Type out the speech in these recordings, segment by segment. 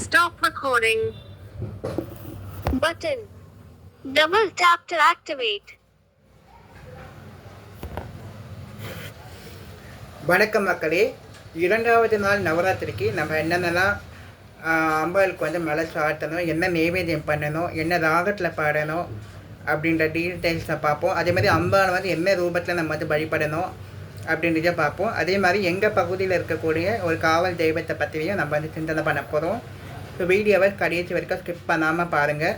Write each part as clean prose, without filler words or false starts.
Stop recording. Button. Double tap to activate. வணக்கம் மக்களே. இரண்டாவது நாள் நவராத்திரிக்கு நம்ம என்னென்னலாம் அம்பாளுக்கு வந்து மலை சாத்தணும், என்ன நைவேத்தியம் பண்ணணும், என்ன ராகத்தில் பாடணும் அப்படின்ற டீட்டெயில்ஸை பார்ப்போம். அதேமாதிரி அம்பாள் வந்து என்ன ரூபத்தில் நம்ம வந்து வழிபடணும் அப்படின்றத பார்ப்போம். அதே மாதிரி எங்கள் பகுதியில் இருக்கக்கூடிய ஒரு காவல் தெய்வத்தை பற்றியும் நம்ம வந்து சிந்தனை பண்ண போகிறோம். ஸோ வீடியோவை கடைசி வரைக்கும் ஸ்கிப் பண்ணாமல் பாருங்கள்.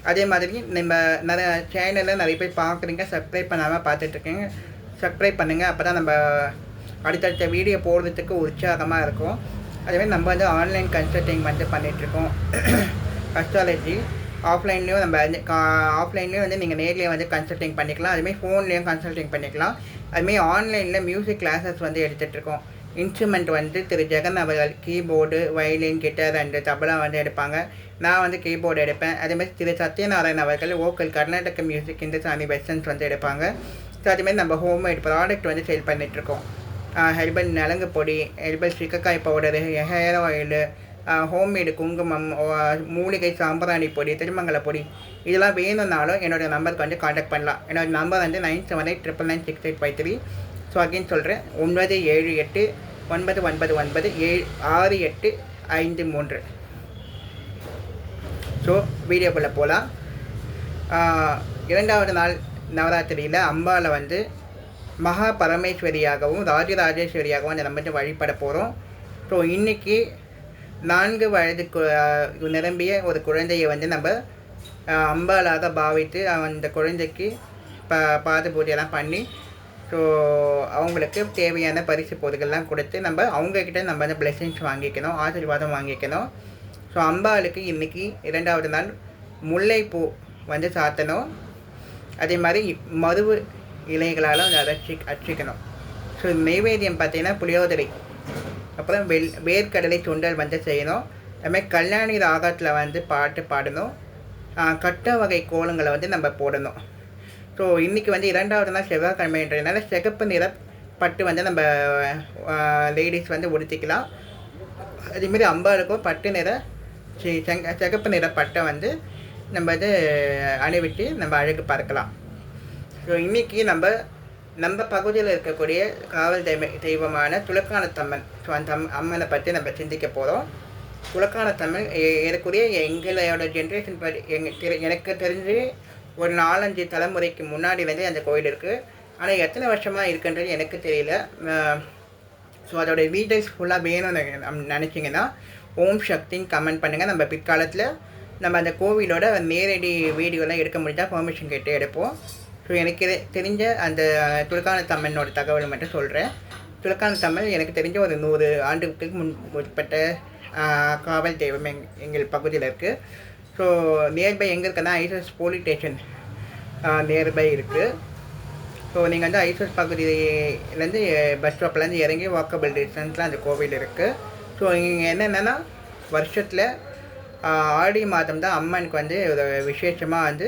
அதே மாதிரி நம்ம நிறைய சேனலில் நிறைய பேர் பார்க்குறீங்க, சப்ஸ்கிரைப் பண்ணாமல் பார்த்துட்ருக்கீங்க. சப்ஸ்கிரைப் பண்ணுங்கள், அப்போ தான் நம்ம அடுத்தடுத்த வீடியோ போடுறதுக்கு உற்சாகமாக இருக்கும். அதேமாதிரி நம்ம வந்து ஆன்லைன் கன்சல்டிங் வந்து பண்ணிகிட்ருக்கோம். அஸ்ட்ராலஜி ஆஃப்லைன்லேயும் நம்ம வந்து ஆஃப்லைன்லேயும் வந்து நீங்கள் நேர்லேயே வந்து கன்சல்டிங் பண்ணிக்கலாம். அதுமாதிரி ஃபோன்லேயும் கன்சல்டிங் பண்ணிக்கலாம். அதுமாதிரி ஆன்லைனில் மியூசிக் கிளாஸஸ் வந்து எடுத்துகிட்ருக்கோம். இன்ஸ்ட்ருமெண்ட் வந்து திரு ஜெகன் அவர்கள் keyboard, violin, guitar and tabla வந்து எடுப்பாங்க. நான் வந்து கீபோர்டு எடுப்பேன். அதேமாதிரி திரு சத்யநாராயண் அவர்கள் vocal, Karnataka music, Hindustani westerns வந்து எடுப்பாங்க. ஸோ அதேமாதிரி நம்ம ஹோம்மேட் ப்ராடக்ட் வந்து சேல் பண்ணிகிட்ருக்கோம். ஹெர்பல் நலங்கு பொடி, herbal shikakai powder, hair oil, homemade குங்குமம், மூலிகை சாம்பிராணி பொடி, திருமங்கல பொடி, இதெல்லாம் வேணும்னாலும் என்னோடய நம்பருக்கு வந்து காண்டாக்ட் பண்ணலாம். என்னோடய நம்பர் வந்து 9789996853. ஸோ அகைன் சொல்கிறேன், 978999768553. ஸோ வீடியோக்குள்ளே போகலாம். இரண்டாவது நாள் நவராத்திரியில் அம்பாவை வந்து மகா பரமேஸ்வரியாகவும் ராஜராஜேஸ்வரியாகவும் நம்ம வந்து வழிபட போகிறோம். ஸோ இன்றைக்கி 4 வயதுக்கு நிரம்பிய ஒரு குழந்தையை வந்து நம்ம அம்பாளாக பாவித்து அந்த குழந்தைக்கு பாத பூஜையெல்லாம் பண்ணி, ஸோ அவங்களுக்கு தேவையான பரிசு பொருட்கள்லாம் கொடுத்து நம்ம அவங்கக்கிட்ட நம்ம வந்து பிளெஸிங்ஸ் வாங்கிக்கணும், ஆசீர்வாதம் வாங்கிக்கணும். ஸோ அம்பாளுக்கு இன்றைக்கி 2வது நாள் முல்லைப்பூ வந்து சாத்தணும். அதே மாதிரி மருவு இலைகளால் அதை அர்ச்சிக்கணும். ஸோ நைவேத்தியம் பார்த்திங்கன்னா புளியோதரை, அப்புறம் வேர்க்கடலை சுண்டல் வந்து செய்யணும். அதுமாதிரி கல்யாணி ராகத்தில் வந்து பாட்டு பாடணும். கட்ட வகை கோலங்களை வந்து நம்ம போடணும். ஸோ இன்றைக்கி வந்து 2வது நாள் செவ்வாய்க்கிழமைன்றதுனால சிகப்பு நிற பட்டு வந்து நம்ம லேடிஸ் வந்து உடுத்திக்கலாம். அதேமாரி அம்பாளுக்கும் பட்டு நிற சிகப்பு நிற பட்டை வந்து நம்ம வந்து அணிவிட்டு நம்ம அழகு பார்க்கலாம். ஸோ இன்றைக்கி நம்ம பகுதியில் இருக்கக்கூடிய காவல் தெய்வமான துலக்கானத்தம்மன், ஸோ அந்த அம்மனை பற்றி நம்ம சிந்திக்க போகிறோம். துலக்கானத்தம்மன் ஏறக்கூடிய எங்களோட ஜென்ரேஷன் படி எனக்கு தெரிஞ்சு ஒரு 4-5 தலைமுறைக்கு முன்னாடிலேருந்தே அந்த கோயில் இருக்குது. ஆனால் எத்தனை வருஷமாக இருக்குன்றது எனக்கு தெரியல. ஸோ அதோடைய டீட்டெயில்ஸ் ஃபுல்லாக வேணும்னு நினச்சிங்கன்னா ஓம் சக்தின்னு கமெண்ட் பண்ணுங்கள். நம்ம பிற்காலத்தில் நம்ம அந்த கோவிலோட நேரடி வீடியோலாம் எடுக்க முடிஞ்சால் பெர்மிஷன் கேட்டு எடுப்போம். ஸோ எனக்கு தெரிஞ்ச அந்த துலக்கானத்தம்மனோட தகவல் மட்டும் சொல்கிறேன். துலக்கானத்தம்மன் எனக்கு தெரிஞ்ச ஒரு 100 ஆண்டுக்கு முற்பட்ட காவல் தெய்வம் எங்கள் பகுதியில் இருக்குது. ஸோ நியர்பை எங்கே இருக்குன்னா ஐசஸ் போலீஸ் ஸ்டேஷன் நியர்பை இருக்குது. ஸோ நீங்கள் வந்து ஐசஸ் பகுதியிலேருந்து பஸ் ஸ்டாப்லேருந்து இறங்கி வாக்கபிள் டிஸ்டன்ஸில் அந்த கோவில் இருக்குது. ஸோ இங்கே என்னென்னா வருஷத்தில் ஆடி மாதம் தான் அம்மனுக்கு வந்து ஒரு விசேஷமாக வந்து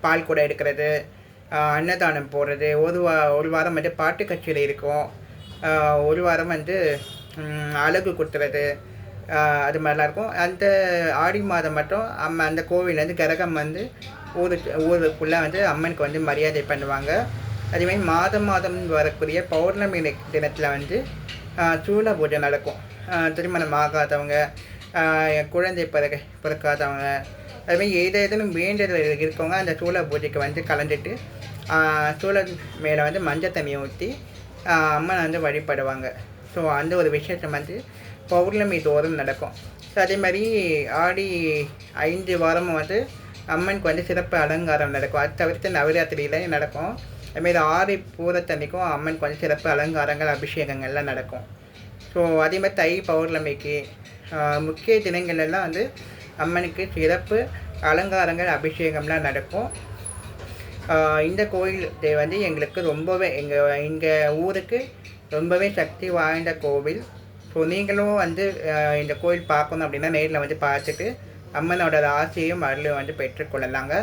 பால் கூட எடுக்கிறது, அன்னதானம் போடுறது, ஒரு வாரம் வந்து பாட்டு கச்சேரி இருக்கும், ஒரு வாரம் வந்து அழகு கொடுத்துறது, அது மாதிரிலாம் இருக்கும். அந்த ஆடி மாதம் மட்டும் அந்த கோவிலேருந்து கரகம் வந்து ஊருக்குள்ளே வந்து அம்மனுக்கு வந்து மரியாதை பண்ணுவாங்க. அதேமாதிரி மாதம் வரக்கூடிய பௌர்ணமி தினத்தில் வந்து சூல பூஜை நடக்கும். திருமணம் ஆகாதவங்க, குழந்தை பிறக்காதவங்க, அதுமாதிரி ஏதேனும் வேண்டுதல் இருக்கவங்க அந்த சூல பூஜைக்கு வந்து கலந்துட்டு சூழல் மேலே வந்து மஞ்சள் தண்ணியை ஊற்றி அம்மனை வந்து வழிபடுவாங்க. ஸோ அந்த ஒரு விசேஷம் வந்து பௌர்ணமி தோறும் நடக்கும். ஸோ அதே மாதிரி ஆடி 5 வாரமும் வந்து அம்மனுக்கு வந்து சிறப்பு அலங்காரம் நடக்கும். அது தவிர்த்து நவராத்திரியில் நடக்கும். அதுமாரி 6 பூரத்தன்னைக்கும் அம்மனுக்கு வந்து சிறப்பு அலங்காரங்கள், அபிஷேகங்கள்லாம் நடக்கும். ஸோ அதேமாதிரி தை பௌர்ணமிக்கு முக்கிய தினங்கள்லாம் வந்து அம்மனுக்கு சிறப்பு அலங்காரங்கள், அபிஷேகம்லாம் நடக்கும். இந்த கோயில் வந்து எங்களுக்கு ரொம்பவே எங்கள் ஊருக்கு ரொம்பவே சக்தி வாய்ந்த கோவில். ஸோ நீங்களும் வந்து இந்த கோயில் பார்க்கணும் அப்படின்னா நேரில் வந்து பார்த்துட்டு அம்மனோட ஆசையும் அருளும் வந்து பெற்றுக்கொள்ளலாங்க.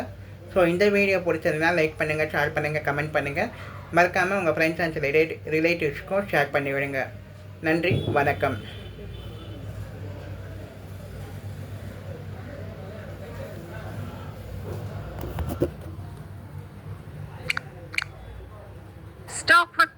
ஸோ இந்த வீடியோ பிடிச்சதுனா லைக் பண்ணுங்கள், ஷேர் பண்ணுங்கள், கமெண்ட் பண்ணுங்கள். மறக்காமல் உங்கள் ஃப்ரெண்ட்ஸ் அண்ட் ரிலேட்டிவ்ஸ்க்கும் ஷேர் பண்ணி விடுங்க. நன்றி, வணக்கம். Stop